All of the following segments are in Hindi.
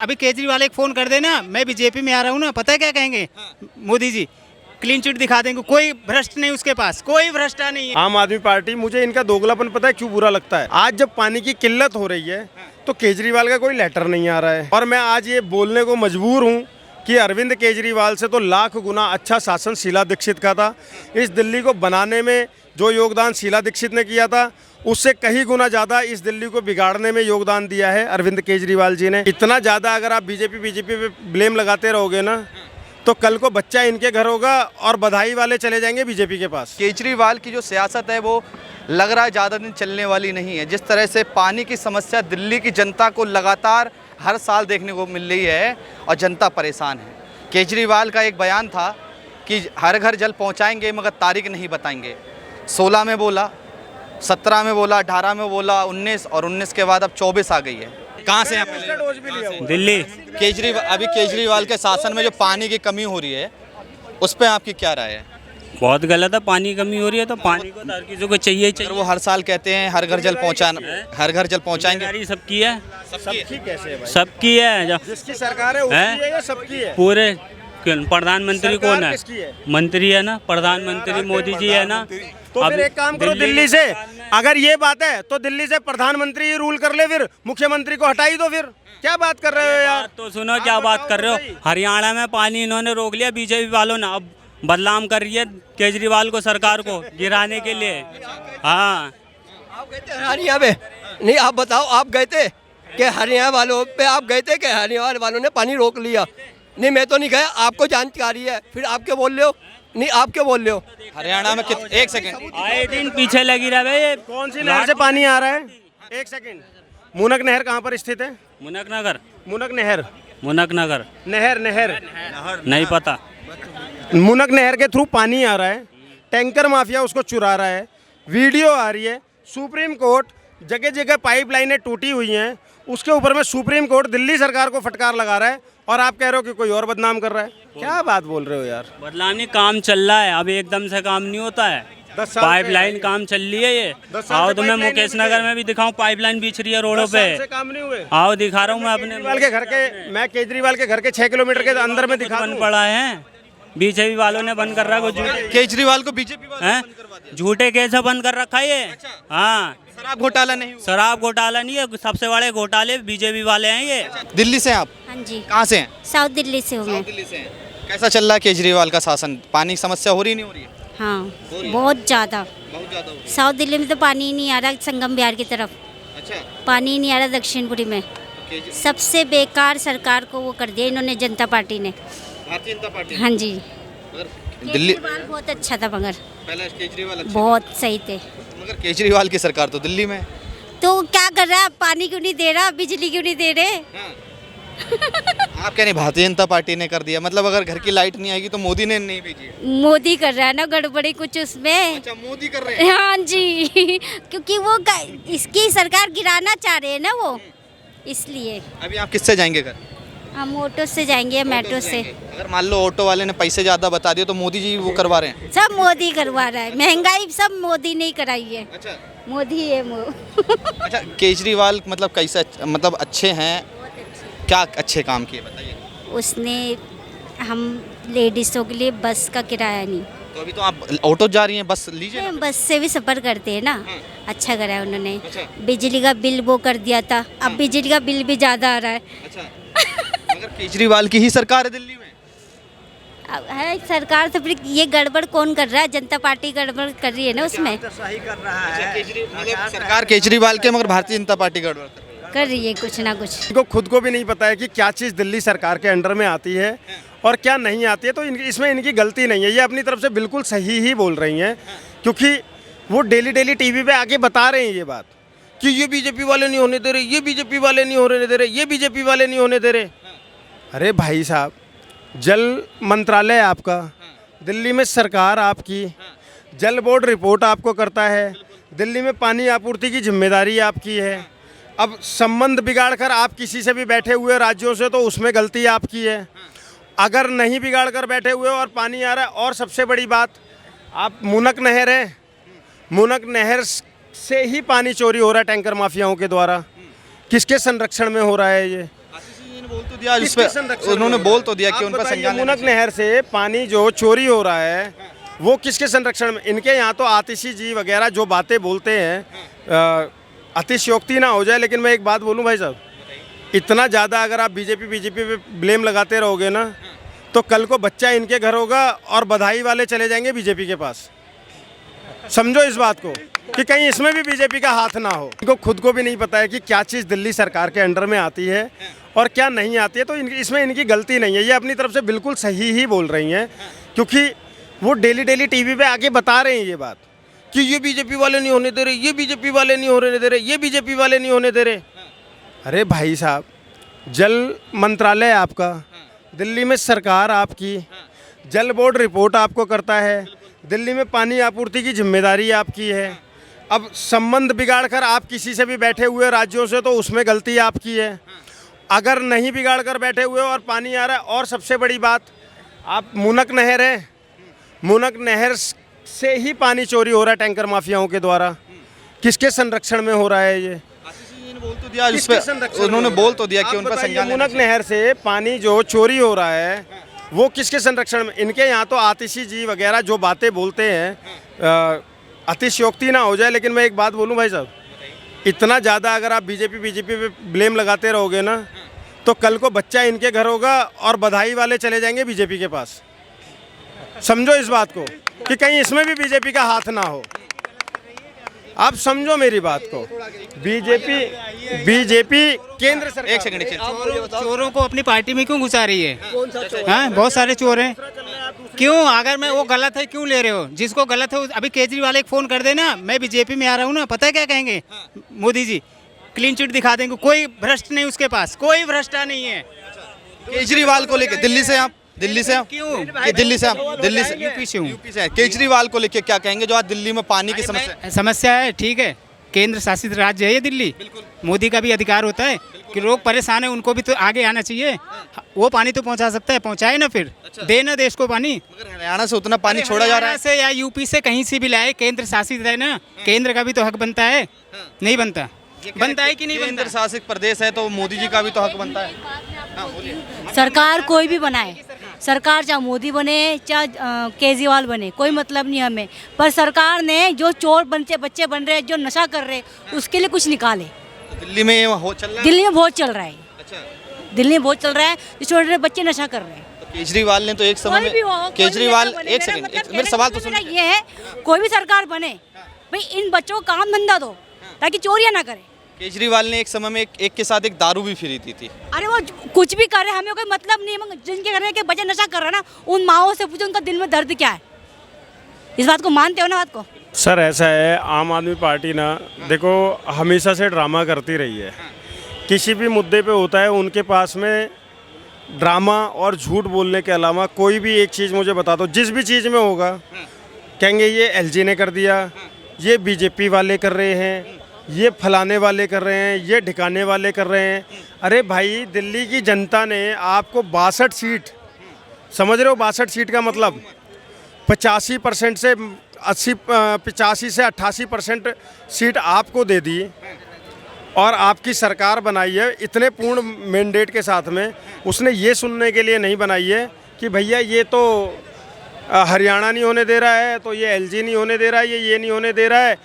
अभी केजरीवाल एक फोन कर देना, मैं बीजेपी में आ रहा हूँ ना, पता है क्या कहेंगे? मोदी जी क्लीन चिट दिखा देंगे, कोई भ्रष्ट नहीं उसके पास, कोई भ्रष्टा नहीं है। आम आदमी पार्टी, मुझे इनका दोगलापन पता है क्यों बुरा लगता है। आज जब पानी की किल्लत हो रही है तो केजरीवाल का कोई लेटर नहीं आ रहा है, और मैं आज ये बोलने को मजबूर हूँ कि अरविंद केजरीवाल से तो लाख गुना अच्छा शासन शीला दीक्षित का था। इस दिल्ली को बनाने में जो योगदान शीला दीक्षित ने किया था, उससे कहीं गुना ज़्यादा इस दिल्ली को बिगाड़ने में योगदान दिया है अरविंद केजरीवाल जी ने। इतना ज़्यादा अगर आप बीजेपी पे ब्लेम लगाते रहोगे ना, तो कल को बच्चा इनके घर होगा और बधाई वाले चले जाएंगे बीजेपी के पास। केजरीवाल की जो सियासत है वो लग रहा है ज़्यादा दिन चलने वाली नहीं है। जिस तरह से पानी की समस्या दिल्ली की जनता को लगातार हर साल देखने को मिल रही है और जनता परेशान है। केजरीवाल का एक बयान था कि हर घर जल पहुंचाएंगे मगर तारीख नहीं बताएंगे। 16 में बोला, 17 में बोला, 18 में बोला, 19 और 19 के बाद अब 24 आ गई है। कहाँ से हैं? दिल्ली। अभी केजरीवाल के शासन में जो पानी की कमी हो रही है उस पर आपकी क्या राय है? बहुत गलत है, पानी की कमी हो रही है तो पानी को तो हर किसी को चाहिए अगर वो हर साल कहते हैं हर घर जल पहुंचाना, हर घर जल पहुंचाएंगे। जिम्मेदारी सबकी है, सबकी कैसे है भाई? सबकी है। जिसकी सरकार है उसकी है या सबकी है? पूरे प्रधानमंत्री कौन है? किसकी है? मंत्री है ना, प्रधानमंत्री मोदी जी है ना। तो फिर एक काम करो, दिल्ली से अगर ये बात है तो दिल्ली से प्रधानमंत्री रूल कर ले, फिर मुख्यमंत्री को हटाई दो। फिर क्या बात कर रहे हो यार? तो सुनो क्या बात कर रहे हो। हरियाणा में पानी इन्होंने रोक लिया बीजेपी वालों ने, अब बदनाम कर रही है केजरीवाल को, सरकार को गिराने के लिए। हाँ, आप गए थे हरियाणा में? नहीं, आप बताओ, आप गए थे कि हरियाणा वालों पे आप गए थे कि हरियाणा वालों ने पानी रोक लिया? नहीं, मैं तो नहीं गया, आपको जानकारी है, फिर आप क्या बोल रहे हो? नहीं, आप क्या बोल रहे हो? हरियाणा में एक सेकंड, आए दिन पीछे लगी रहे। कौन सी नहर से पानी आ रहा है? एक सेकंड, मुनक नहर कहाँ पर स्थित है? मुनक नगर। मुनक नहर, मुनक नगर नहर नहीं पता। मुनक नहर के थ्रू पानी आ रहा है, टैंकर माफिया उसको चुरा रहा है, वीडियो आ रही है। सुप्रीम कोर्ट, जगह जगह पाइपलाइनें टूटी हुई हैं, उसके ऊपर में सुप्रीम कोर्ट दिल्ली सरकार को फटकार लगा रहा है, और आप कह रहे हो कि कोई और बदनाम कर रहा है। क्या बात बोल रहे हो यार? बदलाव काम चल रहा है, अब एकदम से काम नहीं होता है। 10 साल पाइपलाइन काम चल रही है ये। 10 साल आओ से तो मैं pipeline मुकेश नहीं नगर में भी दिखाऊं, पाइपलाइन बिछ रही है रोडों 10 साल से पे। काम नहीं हुए। आओ दिखा रहा हूँ मैं अपने। केजरीवाल के घर के, मैं केजरीवाल के घर के 6 किलोमीटर के अंदर में दिखा बंद दूं। पड़ा है, बीजेपी वालों ने बंद कर रहा है। केजरीवाल को बीजेपी वाले बंद करवा दिया। झूठे केस बंद कर रखा है ये। हाँ, शराब घोटाला नहीं हुआ। शराब घोटाला नहीं है, सबसे बड़े घोटाले बीजेपी वाले हैं ये। दिल्ली से आप? हाँ जी, कहाँ से हैं? साउथ दिल्ली से हूँ मैं। दिल्ली से हैं। कैसा चल रहा है केजरीवाल का शासन? पानी की समस्या हो रही नहीं हो रही है? हाँ, बहुत ज़्यादा। बहुत ज्यादा हो रही साउथ दिल्ली में तो पानी ही नहीं आ रहा, संगम बिहार की तरफ है। अच्छा, पानी ही नहीं आ रहा, दक्षिणपुरी में। सबसे बेकार सरकार को वो कर दिया इन्होंने, जनता पार्टी ने। भारतीय जनता पार्टी। हाँ जी, मगर दिल्ली केजरीवाल बहुत अच्छा था, मगर पहले केजरीवाल अच्छा बहुत सही थे। था। मगर केजरीवाल की सरकार तो दिल्ली में है। तो क्या कर रहा है? पानी क्यों नहीं दे रहा, बिजली क्यों नहीं दे रहे? हाँ। आप क्या नहीं, भारतीय जनता पार्टी ने कर दिया? मतलब अगर घर की लाइट नहीं आएगी तो मोदी ने नहीं भेजी है? मोदी कर रहा है ना गड़बड़ी कुछ उसमें। अच्छा, मोदी कर रहे हैं। हाँ जी क्योंकि वो इसकी सरकार गिराना चाह रहे हैं ना वो, इसलिए। अभी आप किससे जाएंगे घर? हम ऑटो से जाएंगे, मेट्रो से। अगर मान लो ऑटो वाले ने पैसे ज्यादा बता दिए तो मोदी जी वो करवा रहे हैं? सब मोदी करवा रहा है, महंगाई सब मोदी ने ही कराई है। अच्छा। मोदी है अच्छा, केजरीवाल मतलब कैसे, मतलब अच्छे हैं? क्या अच्छे काम किए बताइए। उसने हम लेडीज़ों के लिए बस का किराया नहीं, तो अभी तो आप ऑटो जा रही हैं, बस लीजिए ना। बस से भी सफ़र करते हैं ना। अच्छा करा है उन्होंने। अच्छा। बिजली का बिल वो कर दिया था, अब बिजली का बिल भी ज़्यादा आ रहा है। अच्छा, मगर केजरीवाल की ही सरकार है दिल्ली में। अब है सरकार, तो फिर ये गड़बड़ कौन कर रहा है? जनता पार्टी गड़बड़ कर रही है ना उसमें। मतलब सरकार केजरीवाल के, मगर भारतीय जनता पार्टी गड़बड़ कर रही है कुछ ना कुछ। इनको खुद को भी नहीं पता है कि क्या चीज़ दिल्ली सरकार के अंडर में आती है और क्या नहीं आती है, तो इसमें इनकी गलती नहीं है। ये अपनी तरफ से बिल्कुल सही ही बोल रही हैं, क्योंकि वो डेली टीवी पे आके बता रहे हैं ये बात कि ये बीजेपी वाले नहीं होने दे रहे, ये बीजेपी वाले नहीं होने दे रहे, ये बीजेपी वाले नहीं होने दे रहे। अरे भाई साहब, जल मंत्रालय आपका, दिल्ली में सरकार आपकी, जल बोर्ड रिपोर्ट आपको करता है, दिल्ली में पानी आपूर्ति की जिम्मेदारी आपकी है। अब संबंध बिगाड़ कर आप किसी से भी बैठे हुए राज्यों से, तो उसमें गलती आपकी है। अगर नहीं बिगाड़ कर बैठे हुए और पानी आ रहा है, और सबसे बड़ी बात, आप मुनक नहर है, मुनक नहर से ही पानी चोरी हो रहा है टैंकर माफियाओं के द्वारा। किसके संरक्षण में हो रहा है ये? तो दिया जिस किसके पे संरक्षण उन्होंने में बोल तो दिया आप कि उन पर बताइए, संज्ञान लेना मुनक नहर से पानी जो चोरी हो रहा है वो किसके संरक्षण में? इनके यहाँ तो आतिशी जी वगैरह जो बातें बोलते हैं, अतिशयोक्ति ना हो जाए, लेकिन मैं एक बात बोलूँ भाई साहब, इतना ज़्यादा अगर आप बीजेपी पे ब्लेम लगाते रहोगे ना, तो कल को बच्चा इनके घर होगा और बधाई वाले चले जाएंगे बीजेपी के पास। समझो इस बात को कि कहीं इसमें भी बीजेपी का हाथ ना हो। इनको खुद को भी नहीं पता है कि क्या चीज़ दिल्ली सरकार के अंडर में आती है और क्या नहीं आती है, तो इसमें इनकी गलती नहीं है। ये अपनी तरफ से बिल्कुल सही ही बोल रही हैं, क्योंकि वो डेली टीवी पे आके बता रहे हैं ये बात कि ये बीजेपी वाले नहीं होने दे रहे, ये बीजेपी वाले नहीं होने दे रहे, ये बीजेपी वाले नहीं होने दे रहे। अरे भाई साहब, जल मंत्रालय आपका, दिल्ली में सरकार आपकी, जल बोर्ड रिपोर्ट आपको करता है, दिल्ली में पानी आपूर्ति की जिम्मेदारी आपकी है। अब संबंध बिगाड़ कर आप किसी से भी बैठे हुए राज्यों से, तो उसमें गलती आपकी है। अगर नहीं बिगाड़ कर बैठे हुए और पानी आ रहा है, और सबसे बड़ी बात, आप मुनक नहर है, मुनक नहर से ही पानी चोरी हो रहा है टैंकर माफियाओं के द्वारा। किसके संरक्षण में हो रहा है ये? बोल तो दिया जिस पे उन्होंने बोल तो दिया कि उन पर संज्ञान मुनक नहर से पानी जो चोरी हो रहा है वो किसके संरक्षण में? इनके यहाँ तो आतिशी जी वगैरह जो बातें बोलते हैं, अतिशयोक्ति ना हो जाए, लेकिन मैं एक बात बोलूँ भाई साहब, इतना ज़्यादा अगर आप बीजेपी पे ब्लेम लगाते रहोगे ना, तो कल को बच्चा इनके घर होगा और बधाई वाले चले जाएंगे बीजेपी के पास। समझो इस बात को कि कहीं इसमें भी बीजेपी का हाथ ना हो। आप समझो मेरी बात को। बीजेपी केंद्र सरकार, एक सेकंड चोरों को अपनी पार्टी में क्यों घुसा रही है? हाँ, बहुत सारे चोर हैं। क्यों? अगर मैं वो गलत है क्यों ले रहे हो? जिसको गलत है अभी केजरीवाल एक फ़ोन कर देना, मैं बीजेपी में आ रहा हूँ ना, पता है क्या कहेंगे मोदी जी? क्लीन चिट दिखा देंगे। कोई भ्रष्ट नहीं उसके पास, कोई भ्रष्टा नहीं है। केजरीवाल को लेकर दिल्ली से आप क्यों? दिल्ली से यूपी से हूँ। यूपी से केजरीवाल को लेकर क्या कहेंगे जो आज दिल्ली में पानी की समस्या है? ठीक है, केंद्र शासित राज्य है ये दिल्ली, मोदी का भी अधिकार होता है कि लोग परेशान है, उनको भी तो आगे आना चाहिए। वो पानी तो पहुंचा सकता है, पहुंचाए ना, फिर दे ना देश को पानी। मगर हरियाणा से उतना पानी छोड़ा जा रहा है से या यूपी से कहीं से भी लाए, केंद्र शासित है ना, केंद्र का भी तो हक बनता है। नहीं बनता? बनता है कि नहीं बनता? केंद्र शासित प्रदेश है तो मोदी जी का भी तो हक बनता है। सरकार कोई भी बनाए, सरकार चाहे मोदी बने चाहे केजरीवाल बने, कोई मतलब नहीं हमें, पर सरकार ने जो चोर बच्चे बन रहे हैं, जो नशा कर रहे हैं, उसके लिए कुछ निकाले। दिल्ली में चल रहा है? दिल्ली में बहुत चल रहा है। अच्छा, दिल्ली में बहुत चल रहा है, जो छोटे बच्चे नशा कर रहे हैं। तो केजरीवाल ने तो एक समय कोई भी हो, में कोई भी केजरीवाल नेता बने, एक मेरा सेकंड मतलब मेरे सवाल तो मेरा सुनिए। ये है, कोई भी सरकार बने भाई इन बच्चों को काम धंधा दो ताकि चोरियां ना करें। केजरीवाल ने एक समय में एक के साथ एक दारू भी फ्री दी थी। अरे वो कुछ भी करे, हमें कोई मतलब नहीं है, मगर जिनके घर के बच्चे नशा कर रहे हैं ना, उन माओ से पूछो उनका दिल में दर्द क्या है। इस बात को मानते हो ना बात को? सर ऐसा है, आम आदमी पार्टी ना देखो हमेशा से ड्रामा करती रही है। किसी भी मुद्दे पे होता है उनके पास में ड्रामा और झूठ बोलने के अलावा कोई भी एक चीज़ मुझे बता दो, जिस भी चीज़ में होगा कहेंगे ये एलजी ने कर दिया, ये बीजेपी वाले कर रहे हैं, ये फलाने वाले कर रहे हैं, ये ढिकाने वाले कर रहे हैं। अरे भाई, दिल्ली की जनता ने आपको 62 सीट, समझ रहे हो 62 सीट का मतलब 85% से 85 से 88% सीट आपको दे दी और आपकी सरकार बनाई है इतने पूर्ण मैंडेट के साथ में। उसने ये सुनने के लिए नहीं बनाई है कि भैया ये तो हरियाणा नहीं होने दे रहा है, तो ये एलजी नहीं होने दे रहा है, ये नहीं होने दे रहा है,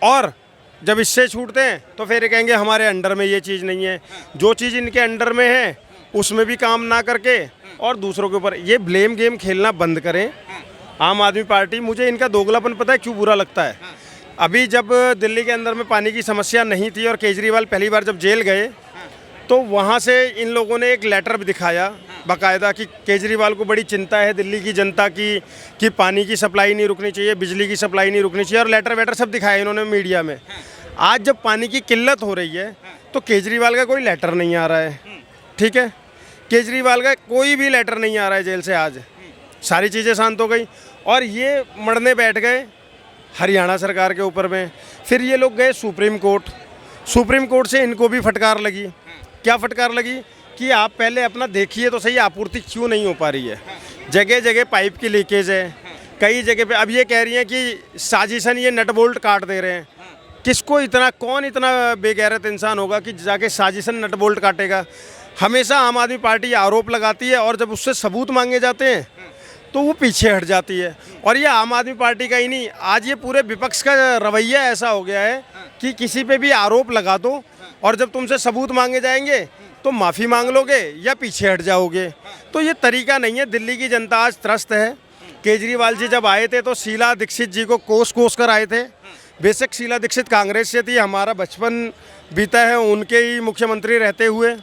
और जब इससे छूटते हैं तो फिर कहेंगे हमारे अंडर में ये चीज़ नहीं है। जो चीज़ इनके अंडर में है उसमें भी काम ना करके और दूसरों के ऊपर ये ब्लेम गेम खेलना बंद करें। आम आदमी पार्टी, मुझे इनका दोगलापन पता है क्यों बुरा लगता है। अभी जब दिल्ली के अंदर में पानी की समस्या नहीं थी और केजरीवाल पहली बार जब जेल गए, तो वहाँ से इन लोगों ने एक लेटर भी दिखाया बाकायदा कि केजरीवाल को बड़ी चिंता है दिल्ली की जनता की कि पानी की सप्लाई नहीं रुकनी चाहिए, बिजली की सप्लाई नहीं रुकनी चाहिए, और लेटर वेटर सब दिखाया इन्होंने मीडिया में। आज जब पानी की किल्लत हो रही है तो केजरीवाल का कोई लेटर नहीं आ रहा है, ठीक है, केजरीवाल का कोई भी लेटर नहीं आ रहा है जेल से। आज सारी चीज़ें शांत हो गई और ये मरने बैठ गए हरियाणा सरकार के ऊपर में। फिर ये लोग गए सुप्रीम कोर्ट, सुप्रीम कोर्ट से इनको भी फटकार लगी। क्या फटकार लगी कि आप पहले अपना देखिए तो सही, आपूर्ति क्यों नहीं हो पा रही है, जगह जगह पाइप की लीकेज है, कई जगह पे। अब ये कह रही हैं कि साजिशन ये नट बोल्ट काट दे रहे हैं। किसको इतना, कौन इतना बेगैरत इंसान होगा कि जाके साजिशन नट बोल्ट काटेगा? हमेशा आम आदमी पार्टी आरोप लगाती है और जब उससे सबूत मांगे जाते हैं तो वो पीछे हट जाती है। और ये आम आदमी पार्टी का ही नहीं, आज ये पूरे विपक्ष का रवैया ऐसा हो गया है कि किसी पे भी आरोप लगा दो और जब तुमसे सबूत मांगे जाएंगे तो माफ़ी मांग लोगे या पीछे हट जाओगे। तो ये तरीका नहीं है। दिल्ली की जनता आज त्रस्त है। केजरीवाल जी जब आए थे तो शीला दीक्षित जी को कोस कोस कर आए थे। बेशक शीला दीक्षित कांग्रेस से थी, हमारा बचपन बीता है उनके ही मुख्यमंत्री रहते हुए,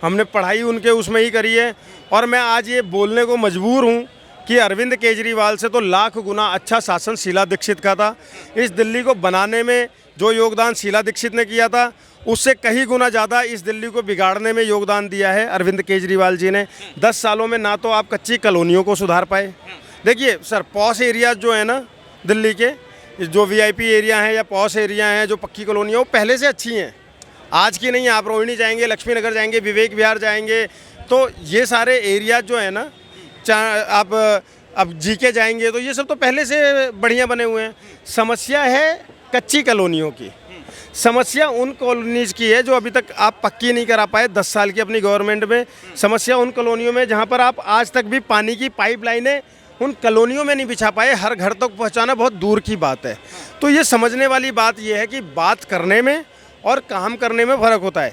हमने पढ़ाई उनके उसमें ही करी है। और मैं आज ये बोलने को मजबूर हूँ कि अरविंद केजरीवाल से तो लाख गुना अच्छा शासन शीला दीक्षित का था। इस दिल्ली को बनाने में जो योगदान शीला दीक्षित ने किया था उससे कहीं गुना ज़्यादा इस दिल्ली को बिगाड़ने में योगदान दिया है अरविंद केजरीवाल जी ने। 10 सालों में ना तो आप कच्ची कॉलोनियों को सुधार पाए। देखिए सर, पॉश एरियाज जो है ना दिल्ली के, जो वीआईपी एरिया हैं या पॉश एरिया हैं, जो पक्की कॉलोनियाँ, वो पहले से अच्छी हैं, आज की नहीं। आप रोहिणी जाएंगे, लक्ष्मी नगर जाएंगे, विवेक विहार जाएंगे, तो ये सारे एरिया जो है ना, आप अब जीके जाएंगे तो ये सब तो पहले से बढ़िया बने हुए हैं। समस्या है कच्ची कॉलोनियों की, समस्या उन कॉलोनीज़ की है जो अभी तक आप पक्की नहीं करा पाए 10 साल की अपनी गवर्नमेंट में। समस्या उन कॉलोनियों में जहाँ पर आप आज तक भी पानी की पाइपलाइनें उन कॉलोनियों में नहीं बिछा पाए, हर घर तक पहुँचाना बहुत दूर की बात है। तो ये समझने वाली बात ये है कि बात करने में और काम करने में फ़र्क होता है।